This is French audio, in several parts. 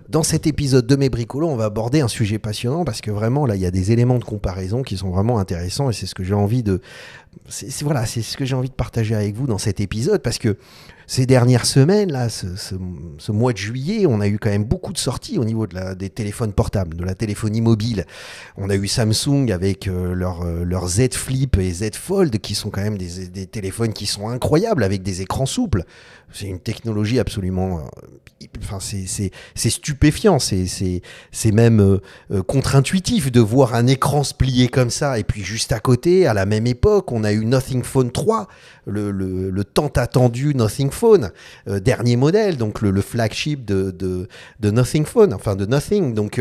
Dans cet épisode de Mes Bricolos, on va aborder un sujet passionnant parce que vraiment, là, il y a des éléments de comparaison qui sont vraiment intéressants et c'est ce que j'ai envie de... c'est ce que j'ai envie de partager avec vous dans cet épisode parce que ces dernières semaines, là, ce mois de juillet, on a eu quand même beaucoup de sorties au niveau des téléphones portables, de la téléphonie mobile. On a eu Samsung avec leur Z Flip et Z Fold qui sont quand même des téléphones qui sont incroyables avec des écrans souples. C'est une technologie absolument... Enfin, c'est stupéfiant, c'est même contre-intuitif de voir un écran se plier comme ça. Et puis juste à côté, à la même époque, on a eu Nothing Phone 3, le tant attendu Nothing Phone, dernier modèle, donc le flagship de Nothing Phone, enfin de Nothing. Donc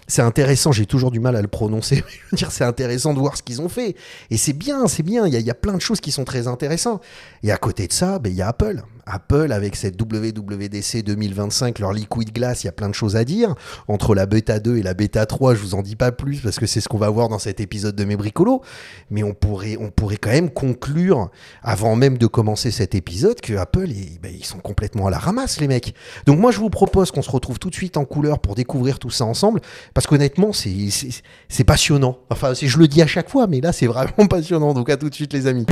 c'est intéressant, j'ai toujours du mal à le prononcer, je veux dire, c'est intéressant de voir ce qu'ils ont fait. Et c'est bien, il y a plein de choses qui sont très intéressantes. Et à côté de ça, il y a Apple. Apple avec cette WWDC 2025, leur Liquid Glass, il y a plein de choses à dire. Entre la bêta 2 et la bêta 3, je vous en dis pas plus parce que c'est ce qu'on va voir dans cet épisode de Mes Bricolos. Mais on pourrait quand même conclure, avant même de commencer cet épisode, que Apple, ils sont complètement à la ramasse, les mecs. Donc moi, je vous propose qu'on se retrouve tout de suite en couleur pour découvrir tout ça ensemble. Parce qu'honnêtement, c'est passionnant. Enfin, je le dis à chaque fois, mais là, c'est vraiment passionnant. Donc à tout de suite, les amis.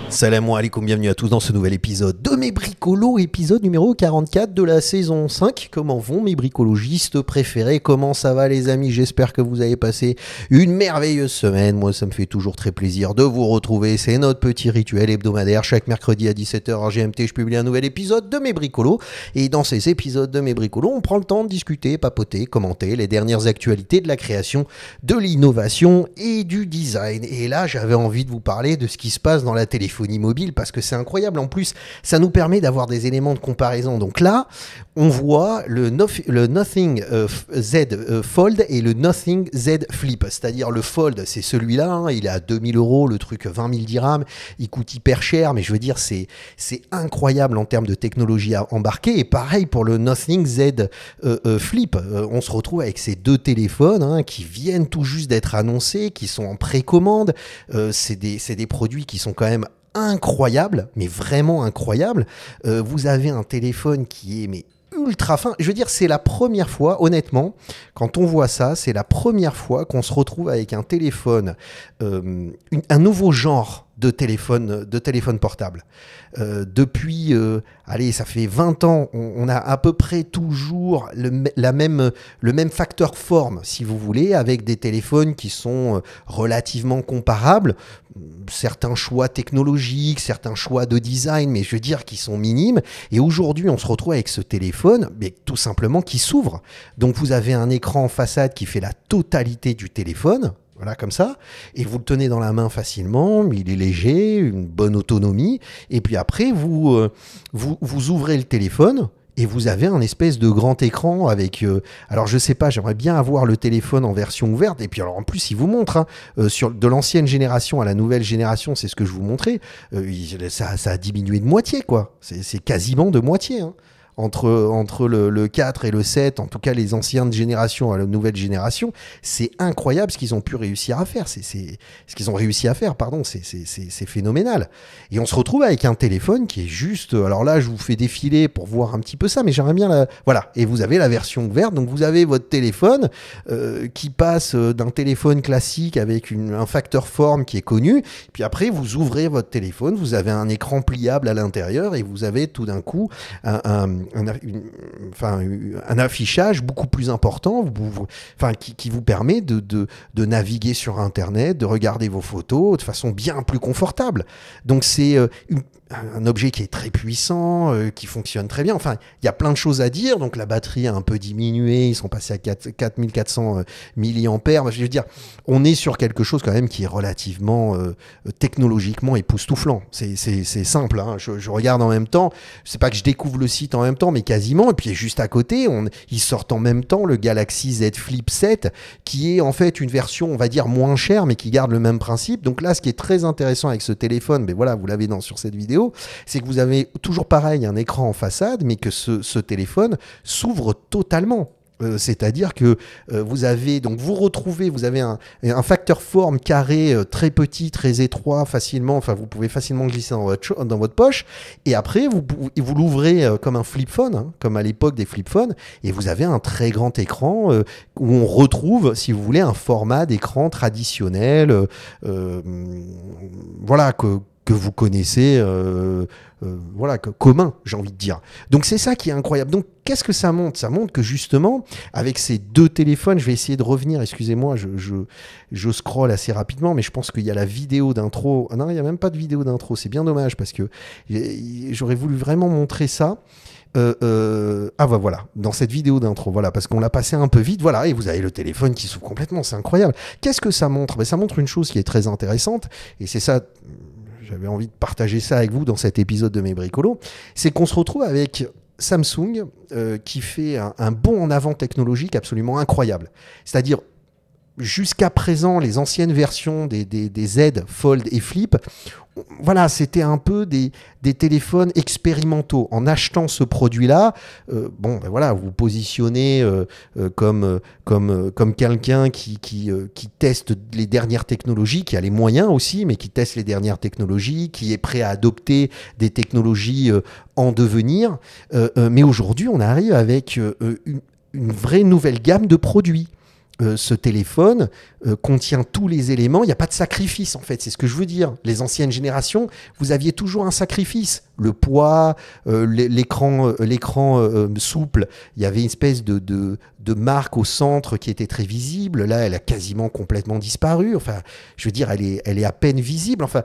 Salam alaikum, bienvenue à tous dans ce nouvel épisode de Mes Bricolos, épisode numéro 44 de la saison 5. Comment vont mes bricologistes préférés? Comment ça va les amis? J'espère que vous avez passé une merveilleuse semaine. Moi, ça me fait toujours très plaisir de vous retrouver. C'est notre petit rituel hebdomadaire. Chaque mercredi à 17h en GMT, je publie un nouvel épisode de Mes Bricolos. Et dans ces épisodes de Mes Bricolos, on prend le temps de discuter, papoter, commenter les dernières actualités de la création, de l'innovation et du design. Et là, j'avais envie de vous parler de ce qui se passe dans la téléphonie mobile parce que c'est incroyable. En plus, ça nous permet d'avoir des éléments de comparaison. Donc là, on voit le Nothing Z Fold et le Nothing Z Flip. C'est-à-dire le Fold, c'est celui-là. Hein, il est à 2000 €, le truc 20 000 dirhams. Il coûte hyper cher, mais je veux dire, c'est incroyable en termes de technologie à embarquer. Et pareil pour le Nothing Z Flip. On se retrouve avec ces deux téléphones qui viennent tout juste d'être annoncés, qui sont en précommande. C'est des produits qui sont quand même incroyable, mais vraiment incroyable. Vous avez un téléphone qui est ultra fin. Je veux dire, c'est la première fois, honnêtement, quand on voit ça, c'est la première fois qu'on se retrouve avec un téléphone, un nouveau genre de téléphone portable. Depuis, ça fait 20 ans, on a à peu près toujours le même facteur forme, si vous voulez, avec des téléphones qui sont relativement comparables. Certains choix technologiques, certains choix de design, mais je veux dire qui sont minimes. Et aujourd'hui, on se retrouve avec ce téléphone, mais tout simplement qui s'ouvre. Donc vous avez un écran en façade qui fait la totalité du téléphone. Voilà, comme ça. Et vous le tenez dans la main facilement, il est léger, une bonne autonomie. Et puis après, vous ouvrez le téléphone et vous avez un espèce de grand écran avec... alors, je sais pas, j'aimerais bien avoir le téléphone en version ouverte. Et puis, alors, en plus, il vous montre, de l'ancienne génération à la nouvelle génération, c'est ce que je vous montrais, ça a diminué de moitié, quoi. C'est quasiment de moitié, hein. Entre le 4 et le 7, en tout cas les anciennes générations à la nouvelle génération, c'est incroyable ce qu'ils ont pu réussir à faire. C'est phénoménal. Et on se retrouve avec un téléphone qui est juste... Alors là, je vous fais défiler pour voir un petit peu ça, mais j'aimerais bien... Voilà, et vous avez la version ouverte, donc vous avez votre téléphone qui passe d'un téléphone classique avec un facteur forme qui est connu, puis après vous ouvrez votre téléphone, vous avez un écran pliable à l'intérieur et vous avez tout d'un coup un affichage beaucoup plus important qui vous permet de naviguer sur Internet, de regarder vos photos de façon bien plus confortable. Donc c'est un objet qui est très puissant, qui fonctionne très bien. Enfin, il y a plein de choses à dire. Donc la batterie a un peu diminué, ils sont passés à 4400 milliampères. Je veux dire, on est sur quelque chose quand même qui est relativement technologiquement époustouflant. C'est simple, hein. Je regarde en même temps. C'est pas que je découvre le site en même temps, mais quasiment. Et puis juste à côté, ils sortent en même temps le Galaxy Z Flip 7, qui est en fait une version, on va dire, moins chère, mais qui garde le même principe. Donc là, ce qui est très intéressant avec ce téléphone, mais voilà, vous l'avez sur cette vidéo, c'est que vous avez toujours pareil un écran en façade, mais que ce téléphone s'ouvre totalement. C'est-à-dire que vous avez donc vous avez un facteur forme carré très petit, très étroit, facilement. Enfin, vous pouvez facilement glisser dans votre poche. Et après, vous l'ouvrez comme un flip phone, hein, comme à l'époque des flip phones, et vous avez un très grand écran où on retrouve, si vous voulez, un format d'écran traditionnel, voilà que vous connaissez, voilà, commun, j'ai envie de dire. Donc c'est ça qui est incroyable. Donc qu'est-ce que ça montre ? Ça montre que justement, avec ces deux téléphones, je vais essayer de revenir, excusez-moi, je scrolle assez rapidement, mais je pense qu'il y a la vidéo d'intro. Ah non, il n'y a même pas de vidéo d'intro, c'est bien dommage, parce que j'aurais voulu vraiment montrer ça. Voilà, dans cette vidéo d'intro, voilà, parce qu'on l'a passé un peu vite, voilà, et vous avez le téléphone qui s'ouvre complètement, c'est incroyable. Qu'est-ce que ça montre ? Ça montre une chose qui est très intéressante, et c'est ça... J'avais envie de partager ça avec vous dans cet épisode de Mes Bricolos. C'est qu'on se retrouve avec Samsung qui fait un bond en avant technologique absolument incroyable. C'est-à-dire, jusqu'à présent, les anciennes versions des Z, Fold et Flip, voilà, c'était un peu des téléphones expérimentaux. En achetant ce produit-là, voilà, vous positionnez comme quelqu'un qui teste les dernières technologies, qui a les moyens aussi, mais qui teste les dernières technologies, qui est prêt à adopter des en devenir. Mais aujourd'hui, on arrive avec une vraie nouvelle gamme de produits. Ce téléphone contient tous les éléments, il n'y a pas de sacrifice en fait, c'est ce que je veux dire. Les anciennes générations, vous aviez toujours un sacrifice, le poids, l'écran souple, il y avait une espèce de marque au centre qui était très visible, là elle a quasiment complètement disparu, enfin je veux dire elle est à peine visible, enfin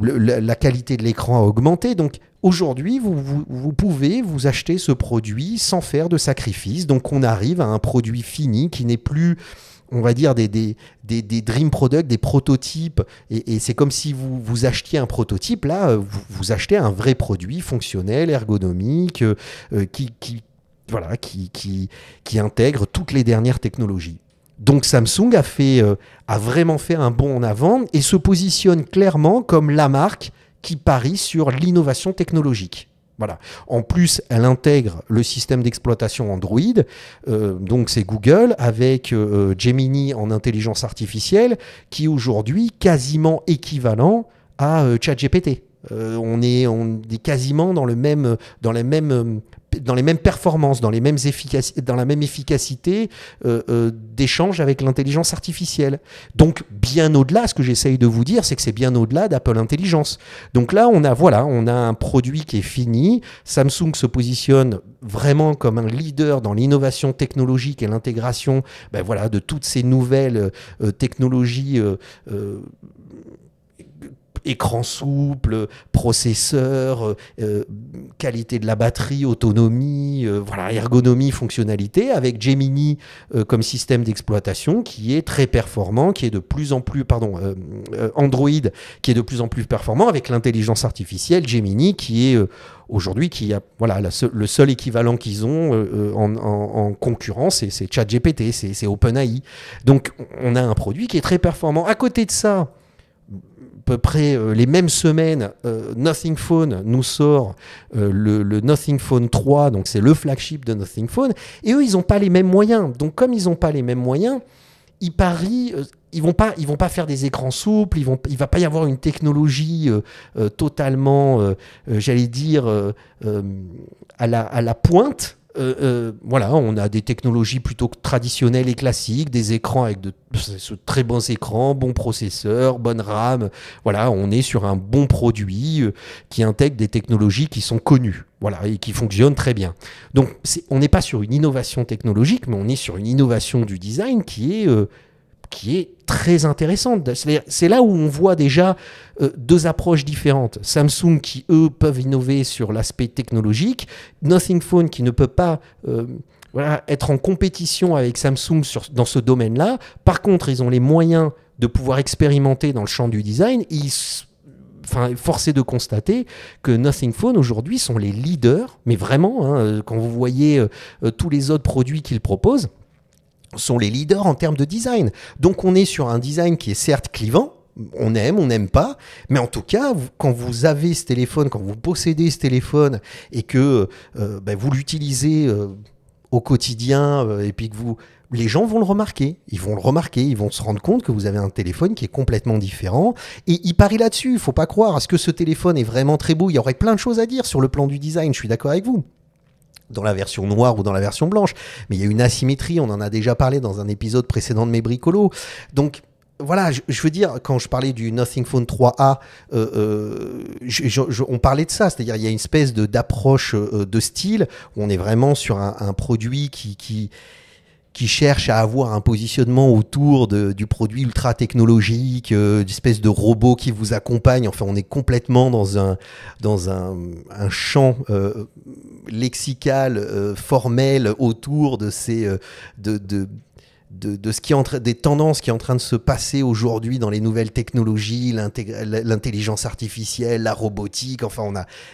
la qualité de l'écran a augmenté, donc aujourd'hui, vous pouvez vous acheter ce produit sans faire de sacrifice. Donc, on arrive à un produit fini qui n'est plus, on va dire, des dream products, des prototypes. Et c'est comme si vous achetiez un prototype. Là, vous achetez un vrai produit fonctionnel, ergonomique, qui intègre toutes les dernières technologies. Donc Samsung a vraiment fait un bond en avant et se positionne clairement comme la marque qui parie sur l'innovation technologique. Voilà. En plus, elle intègre le système d'exploitation Android, donc c'est Google, avec Gemini en intelligence artificielle, qui est aujourd'hui quasiment équivalent à ChatGPT. On est quasiment dans les mêmes performances, dans la même efficacité d'échange avec l'intelligence artificielle. Donc, bien au-delà, ce que j'essaye de vous dire, c'est que c'est bien au-delà d'Apple Intelligence. Donc là, on a un produit qui est fini. Samsung se positionne vraiment comme un leader dans l'innovation technologique et l'intégration de toutes ces nouvelles technologies écran souple, processeur, qualité de la batterie, autonomie, ergonomie, fonctionnalité, avec Gemini comme système d'exploitation qui est très performant, qui est de plus en plus, Android qui est de plus en plus performant, avec l'intelligence artificielle, Gemini qui est aujourd'hui le seul équivalent qu'ils ont en concurrence, c'est ChatGPT, c'est OpenAI. Donc on a un produit qui est très performant. À côté de ça, à peu près les mêmes semaines, Nothing Phone nous sort le Nothing Phone 3, donc c'est le flagship de Nothing Phone, et eux, ils n'ont pas les mêmes moyens. Donc comme ils n'ont pas les mêmes moyens, ils parient, ils vont pas faire des écrans souples, il va pas y avoir une technologie totalement, j'allais dire, à la pointe. On a des technologies plutôt traditionnelles et classiques, des écrans avec de très bons écrans, bons processeurs, bonne RAM. Voilà, on est sur un bon produit qui intègre des technologies qui sont connues, et qui fonctionnent très bien. Donc, on n'est pas sur une innovation technologique, mais on est sur une innovation du design qui est très intéressante. C'est là où on voit déjà deux approches différentes. Samsung qui, eux, peuvent innover sur l'aspect technologique. Nothing Phone qui ne peut pas être en compétition avec Samsung dans ce domaine-là. Par contre, ils ont les moyens de pouvoir expérimenter dans le champ du design. Force est de constater que Nothing Phone aujourd'hui sont les leaders, mais vraiment, quand vous voyez tous les autres produits qu'ils proposent, sont les leaders en termes de design. Donc on est sur un design qui est certes clivant, on n'aime pas, mais en tout cas, quand vous avez ce téléphone, quand vous possédez ce téléphone et que vous l'utilisez au quotidien et puis que les gens vont le remarquer. Ils vont le remarquer, ils vont se rendre compte que vous avez un téléphone qui est complètement différent. Et ils parient là-dessus. Il ne faut pas croire. Est-ce que ce téléphone est vraiment très beau? Il y aurait plein de choses à dire sur le plan du design. Je suis d'accord avec vous. Dans la version noire ou dans la version blanche. Mais il y a une asymétrie. On en a déjà parlé dans un épisode précédent de mes bricolos. Donc, voilà, je veux dire, quand je parlais du Nothing Phone 3A, on parlait de ça, c'est-à-dire il y a une espèce d'approche de style, où on est vraiment sur un produit qui cherche à avoir un positionnement autour du produit ultra technologique, d'une espèce de robot qui vous accompagne. Enfin, on est complètement dans un champ lexical, formel autour de ces... de ce qui est des tendances qui est en train de se passer aujourd'hui dans les nouvelles technologies, l'intelligence artificielle, la robotique, enfin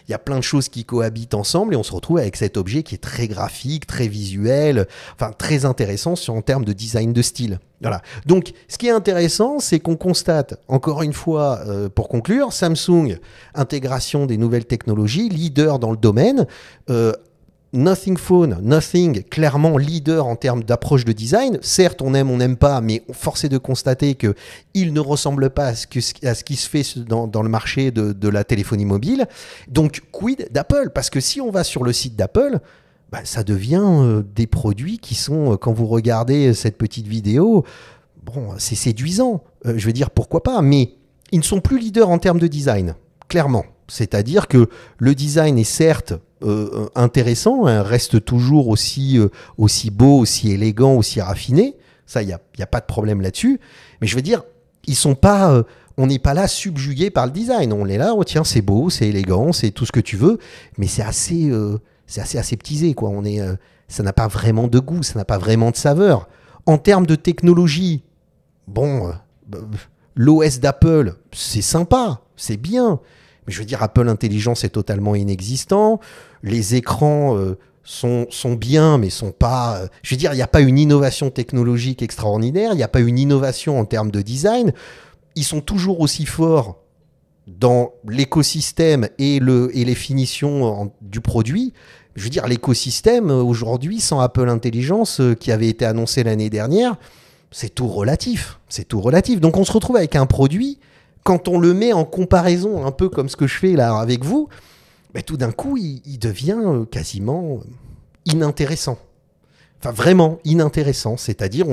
il y a plein de choses qui cohabitent ensemble et on se retrouve avec cet objet qui est très graphique, très visuel, enfin très intéressant en termes de design de style. Voilà. Donc ce qui est intéressant, c'est qu'on constate, encore une fois, pour conclure, Samsung, intégration des nouvelles technologies, leader dans le domaine, Nothing Phone, Nothing, clairement leader en termes d'approche de design. Certes, on aime, on n'aime pas, mais force est de constater qu'il ne ressemble pas à ce qui se fait dans le marché de la téléphonie mobile. Donc, quid d'Apple? Parce que si on va sur le site d'Apple, ça devient des produits qui sont, quand vous regardez cette petite vidéo, bon, c'est séduisant. Je veux dire, pourquoi pas? Mais ils ne sont plus leaders en termes de design, clairement. C'est-à-dire que le design est certes intéressant, hein, reste toujours aussi beau, aussi élégant, aussi raffiné. Ça, il n'y a pas de problème là-dessus. Mais je veux dire, ils sont pas, on n'est pas là subjugué par le design. On est là, oh, tiens, c'est beau, c'est élégant, c'est tout ce que tu veux. Mais c'est assez aseptisé, quoi. Ça n'a pas vraiment de goût, ça n'a pas vraiment de saveur. En termes de technologie, bon, l'OS d'Apple, c'est sympa, c'est bien. Mais je veux dire, Apple Intelligence est totalement inexistant. Les écrans sont bien, mais sont pas... je veux dire, il n'y a pas une innovation technologique extraordinaire. Il n'y a pas une innovation en termes de design. Ils sont toujours aussi forts dans l'écosystème et les finitions du produit. Je veux dire, l'écosystème, aujourd'hui, sans Apple Intelligence, qui avait été annoncé l'année dernière, c'est tout relatif. C'est tout relatif. Donc, on se retrouve avec un produit... Quand on le met en comparaison, un peu comme ce que je fais là avec vous, tout d'un coup, il devient quasiment inintéressant. Enfin, vraiment inintéressant. C'est-à-dire,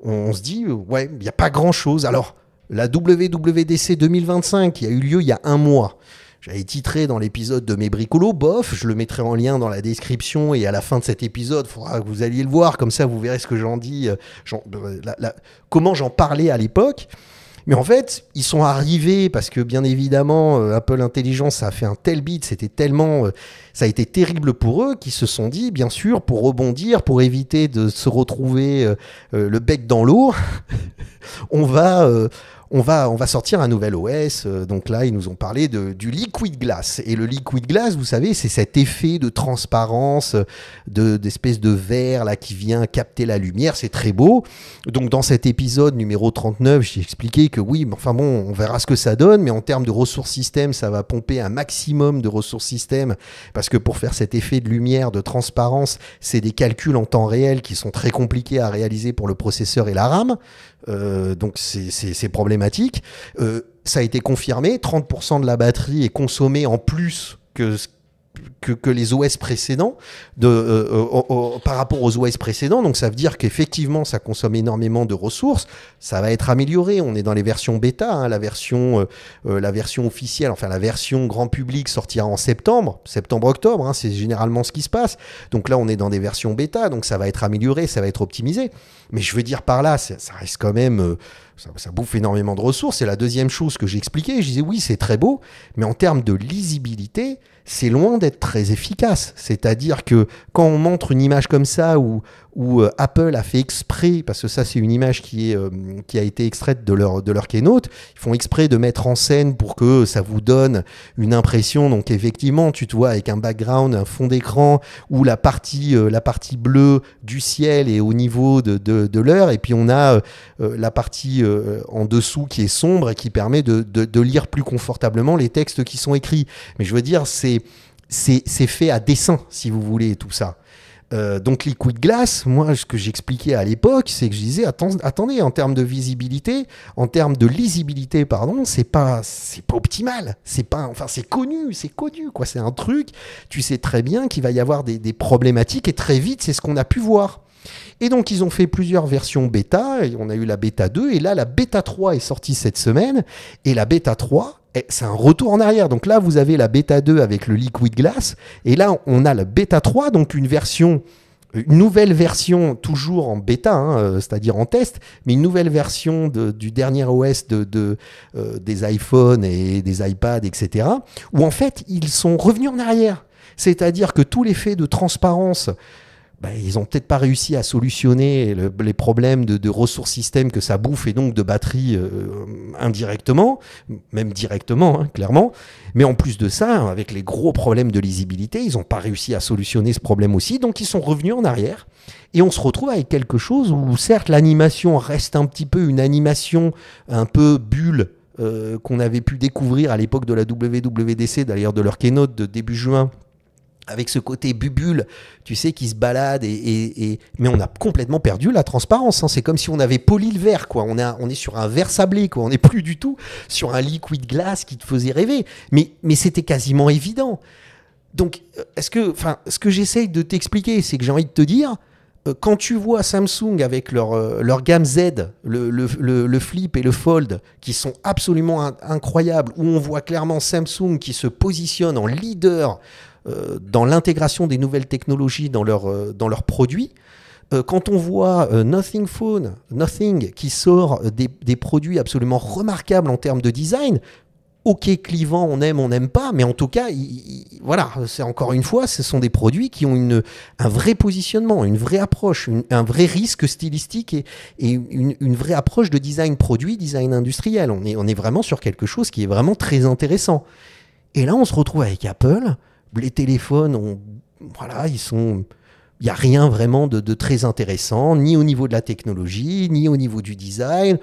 on se dit, ouais, il n'y a pas grand-chose. Alors, la WWDC 2025, qui a eu lieu il y a un mois, j'avais titré dans l'épisode de mes bricolos, bof, je le mettrai en lien dans la description et à la fin de cet épisode, il faudra que vous alliez le voir, comme ça vous verrez ce que j'en dis, comment j'en parlais à l'époque. Mais en fait, ils sont arrivés parce que bien évidemment, Apple Intelligence, ça a fait un tel beat, ça a été terrible pour eux, qu'ils se sont dit, bien sûr, pour rebondir, pour éviter de se retrouver le bec dans l'eau, on va sortir un nouvel OS. Donc là, ils nous ont parlé du Liquid Glass. Et le Liquid Glass, vous savez, c'est cet effet de transparence, d'espèce de verre là, qui vient capter la lumière. C'est très beau. Donc dans cet épisode numéro 39, j'ai expliqué que oui, mais enfin bon, on verra ce que ça donne. Mais en termes de ressources système, ça va pomper un maximum de ressources système. Parce que pour faire cet effet de lumière, de transparence, c'est des calculs en temps réel qui sont très compliqués à réaliser pour le processeur et la RAM. Donc c'est problématique. Ça a été confirmé, 30% de la batterie est consommée en plus que les OS précédents par rapport aux OS précédents. Donc ça veut dire qu'effectivement ça consomme énormément de ressources. Ça va être amélioré. On est dans les versions bêta, hein, la version officielle, enfin la version grand public sortira en septembre-octobre, hein, c'est généralement ce qui se passe. Donc là on est dans des versions bêta, donc ça va être amélioré, ça va être optimisé. Mais je veux dire par là, ça reste quand même... ça bouffe énormément de ressources. C'est la deuxième chose que j'expliquais. Je disais oui, c'est très beau, mais en termes de lisibilité, c'est loin d'être très efficace. C'est-à-dire que quand on montre une image comme ça où Apple a fait exprès, parce que ça c'est une image qui a été extraite de leur keynote, ils font exprès de mettre en scène pour que ça vous donne une impression. Donc effectivement, tu te vois avec un background, un fond d'écran où la partie bleue du ciel est au niveau de l'heure, et puis on a la partie en dessous qui est sombre et qui permet de lire plus confortablement les textes qui sont écrits. Mais je veux dire, c'est fait à dessein, si vous voulez, tout ça. Donc Liquid Glass, moi ce que j'expliquais à l'époque, c'est que je disais attendez, en termes de visibilité, en termes de lisibilité, pardon, c'est pas optimal, c'est connu quoi, c'est un truc, tu sais très bien qu'il va y avoir des problématiques et très vite c'est ce qu'on a pu voir. Et donc ils ont fait plusieurs versions bêta, et on a eu la bêta 2 et là la bêta 3 est sortie cette semaine et la bêta 3 c'est un retour en arrière. Donc là, vous avez la bêta 2 avec le Liquid Glass. Et là, on a la bêta 3, donc une nouvelle version, toujours en bêta, c'est-à-dire en test, mais une nouvelle version du dernier OS des iPhones et des iPads, etc., où en fait, ils sont revenus en arrière. C'est-à-dire que tout l'effet de transparence, ils n'ont peut-être pas réussi à solutionner les problèmes de ressources système que ça bouffe et donc de batterie indirectement, même directement, clairement. Mais en plus de ça, avec les gros problèmes de lisibilité, ils n'ont pas réussi à solutionner ce problème aussi. Donc ils sont revenus en arrière et on se retrouve avec quelque chose où certes l'animation reste un petit peu une animation un peu bulle qu'on avait pu découvrir à l'époque de la WWDC, d'ailleurs de leur keynote de début juin, avec ce côté bubule, tu sais, qui se balade, mais on a complètement perdu la transparence. C'est comme si on avait poli le verre, quoi. On est sur un verre sablé, quoi. On n'est plus du tout sur un liquid glass qui te faisait rêver. Mais c'était quasiment évident. Donc, ce que j'essaye de t'expliquer, c'est que j'ai envie de te dire, quand tu vois Samsung avec leur gamme Z, le Flip et le Fold, qui sont absolument incroyables, où on voit clairement Samsung qui se positionne en leader dans l'intégration des nouvelles technologies dans leurs produits. Quand on voit Nothing Phone, Nothing, qui sort des produits absolument remarquables en termes de design, ok, clivant, on aime, on n'aime pas, mais en tout cas, voilà, c'est encore une fois, ce sont des produits qui ont un vrai positionnement, une vraie approche, un vrai risque stylistique et une vraie approche de design produit, design industriel. On est vraiment sur quelque chose qui est vraiment très intéressant. Et là, on se retrouve avec Apple. Les téléphones, il n'y a rien vraiment de très intéressant, ni au niveau de la technologie, ni au niveau du design.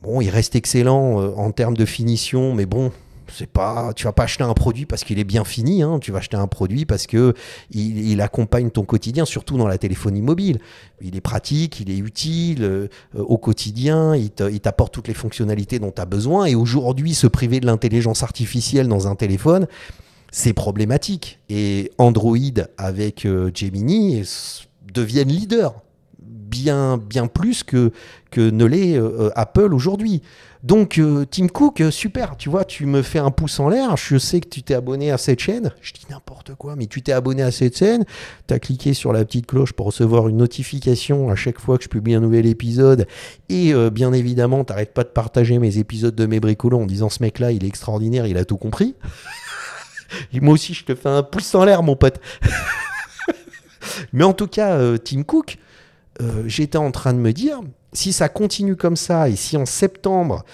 Bon, il reste excellent en termes de finition, mais bon, tu vas pas acheter un produit parce qu'il est bien fini, tu vas acheter un produit parce que il accompagne ton quotidien, surtout dans la téléphonie mobile. Il est pratique, il est utile au quotidien, il t'apporte toutes les fonctionnalités dont tu as besoin. Et aujourd'hui, se priver de l'intelligence artificielle dans un téléphone, c'est problématique. Et Android avec Gemini deviennent leaders, bien plus que ne l'est Apple aujourd'hui. Donc Tim Cook, super, tu vois, tu me fais un pouce en l'air, je sais que tu t'es abonné à cette chaîne, je dis n'importe quoi, mais tu t'es abonné à cette chaîne, tu as cliqué sur la petite cloche pour recevoir une notification à chaque fois que je publie un nouvel épisode, et bien évidemment, t'arrêtes pas de partager mes épisodes de mes bricolos en disant ce mec-là, il est extraordinaire, il a tout compris. Moi aussi, je te fais un pouce en l'air, mon pote. Mais en tout cas, Tim Cook, j'étais en train de me dire, si ça continue comme ça, et si en septembre,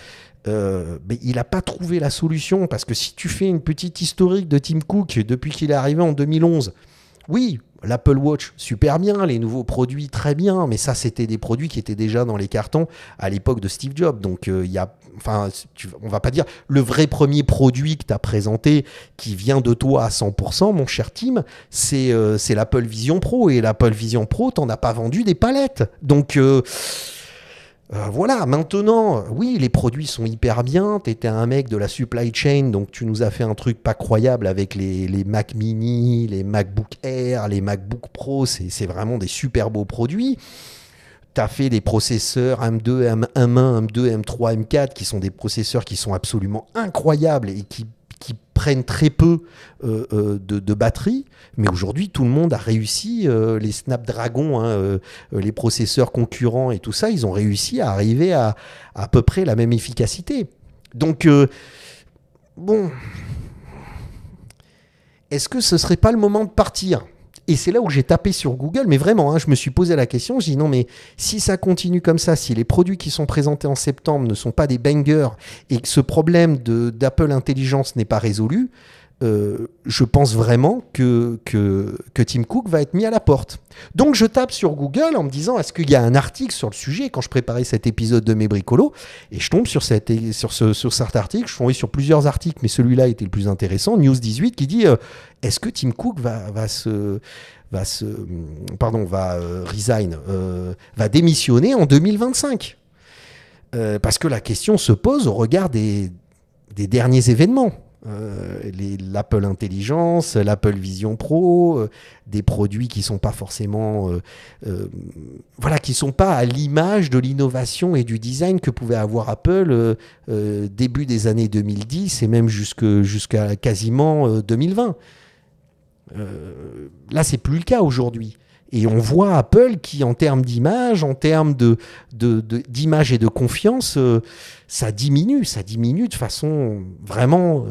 il n'a pas trouvé la solution, parce que si tu fais une petite historique de Tim Cook depuis qu'il est arrivé en 2011, oui, l'Apple Watch, super bien, les nouveaux produits, très bien, mais ça, c'était des produits qui étaient déjà dans les cartons à l'époque de Steve Jobs. Donc, on va pas dire le vrai premier produit que tu as présenté qui vient de toi à 100%, mon cher Tim, c'est l'Apple Vision Pro. Et l'Apple Vision Pro, t'en as pas vendu des palettes. Donc, voilà, maintenant, oui, les produits sont hyper bien. Tu étais un mec de la supply chain, donc tu nous as fait un truc pas croyable avec les Mac Mini, les MacBook Air, les MacBook Pro. C'est vraiment des super beaux produits. Tu as fait des processeurs M2, M1, M2, M3, M4 qui sont des processeurs qui sont absolument incroyables et qui prennent très peu de batterie, mais aujourd'hui tout le monde a réussi, les Snapdragon, les processeurs concurrents et tout ça, ils ont réussi à arriver à peu près la même efficacité. Donc, bon, est-ce que ce serait pas le moment de partir ? Et c'est là où j'ai tapé sur Google, mais vraiment, je me suis posé la question, j'ai dit non, mais si ça continue comme ça, si les produits qui sont présentés en septembre ne sont pas des bangers et que ce problème d'Apple Intelligence n'est pas résolu, je pense vraiment que Tim Cook va être mis à la porte. Donc je tape sur Google en me disant est-ce qu'il y a un article sur le sujet quand je préparais cet épisode de Mes Bricolos, et je tombe sur cet article, je suis tombé sur plusieurs articles, mais celui-là était le plus intéressant, News 18, qui dit est-ce que Tim Cook va démissionner en 2025 parce que la question se pose au regard des derniers événements. L'Apple Intelligence, l'Apple Vision Pro, des produits qui sont pas forcément, qui sont pas à l'image de l'innovation et du design que pouvait avoir Apple début des années 2010 et même jusqu'à quasiment 2020. Là, c'est plus le cas aujourd'hui. Et on voit Apple qui, en termes d'image, en termes d'image et de confiance, ça diminue de façon vraiment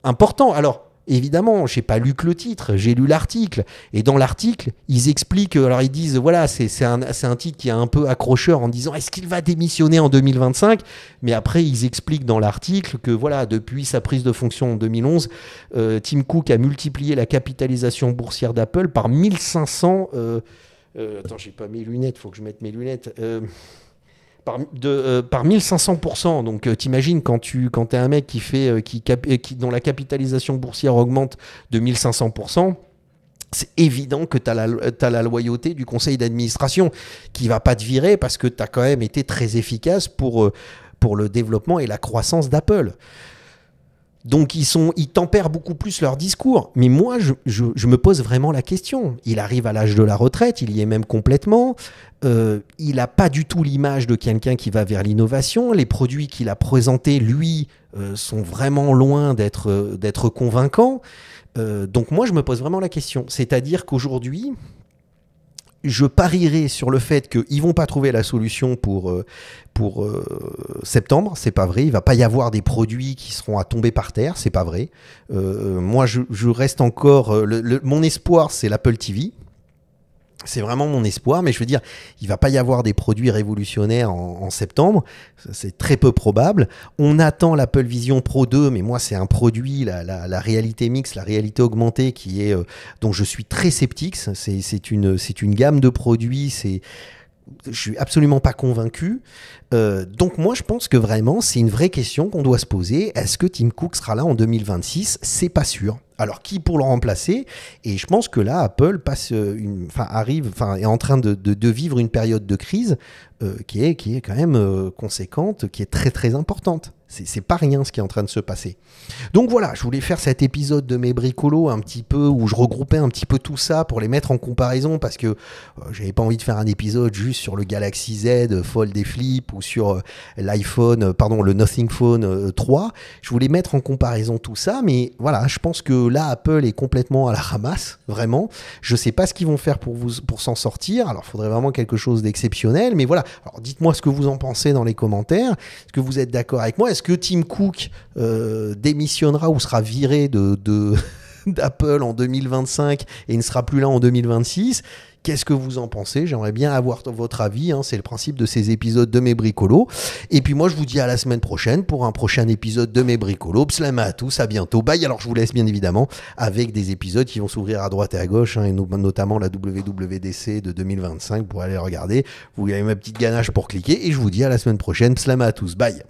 importante. Alors, évidemment, je n'ai pas lu que le titre, j'ai lu l'article. Et dans l'article, ils expliquent, alors ils disent, voilà, c'est un titre qui est un peu accrocheur en disant, est-ce qu'il va démissionner en 2025 ? Mais après, ils expliquent dans l'article que, voilà, depuis sa prise de fonction en 2011, Tim Cook a multiplié la capitalisation boursière d'Apple par 1500... attends, j'ai pas mes lunettes, il faut que je mette mes lunettes... par 1500%. Donc t'imagines quand t'es un mec dont la capitalisation boursière augmente de 1500%, c'est évident que t'as la loyauté du conseil d'administration qui va pas te virer parce que t'as quand même été très efficace pour le développement et la croissance d'Apple. Donc ils tempèrent beaucoup plus leur discours. Mais moi, je me pose vraiment la question. Il arrive à l'âge de la retraite, il y est même complètement. Il n'a pas du tout l'image de quelqu'un qui va vers l'innovation. Les produits qu'il a présentés, lui, sont vraiment loin d'être convaincants. Donc moi, je me pose vraiment la question. C'est-à-dire qu'aujourd'hui, je parierais sur le fait qu'ils ne vont pas trouver la solution pour septembre, c'est pas vrai. Il ne va pas y avoir des produits qui seront à tomber par terre, c'est pas vrai. Moi, je reste encore... mon espoir, c'est l'Apple TV. C'est vraiment mon espoir, mais je veux dire, il ne va pas y avoir des produits révolutionnaires en septembre, c'est très peu probable. On attend l'Apple Vision Pro 2, mais moi c'est un produit, la réalité mixte, la réalité augmentée, dont je suis très sceptique. C'est une gamme de produits, je suis absolument pas convaincu. Donc moi je pense que vraiment c'est une vraie question qu'on doit se poser. Est-ce que Tim Cook sera là en 2026 ? C'est pas sûr. Alors qui pour le remplacer ? Et je pense que là Apple est en train de vivre une période de crise qui est quand même conséquente, qui est très très importante. C'est pas rien ce qui est en train de se passer. Donc voilà, je voulais faire cet épisode de Mes Bricolos un petit peu où je regroupais un petit peu tout ça pour les mettre en comparaison parce que j'avais pas envie de faire un épisode juste sur le Galaxy Z Fold et Flip ou sur le Nothing Phone 3. Je voulais mettre en comparaison tout ça, mais voilà, je pense que là Apple est complètement à la ramasse, vraiment. Je sais pas ce qu'ils vont faire pour s'en sortir. Alors, il faudrait vraiment quelque chose d'exceptionnel, mais voilà. Alors, dites-moi ce que vous en pensez dans les commentaires. Est-ce que vous êtes d'accord avec moi ? Est-ce que Tim Cook démissionnera ou sera viré d'Apple en 2025 et ne sera plus là en 2026 ? Qu'est-ce que vous en pensez ? J'aimerais bien avoir votre avis. C'est le principe de ces épisodes de Mes Bricolos. Et puis moi, je vous dis à la semaine prochaine pour un prochain épisode de Mes Bricolos. Pslama à tous, à bientôt. Bye. Alors, je vous laisse bien évidemment avec des épisodes qui vont s'ouvrir à droite et à gauche, et notamment la WWDC de 2025 pour aller regarder. Vous avez ma petite ganache pour cliquer. Et je vous dis à la semaine prochaine. Pslama à tous. Bye.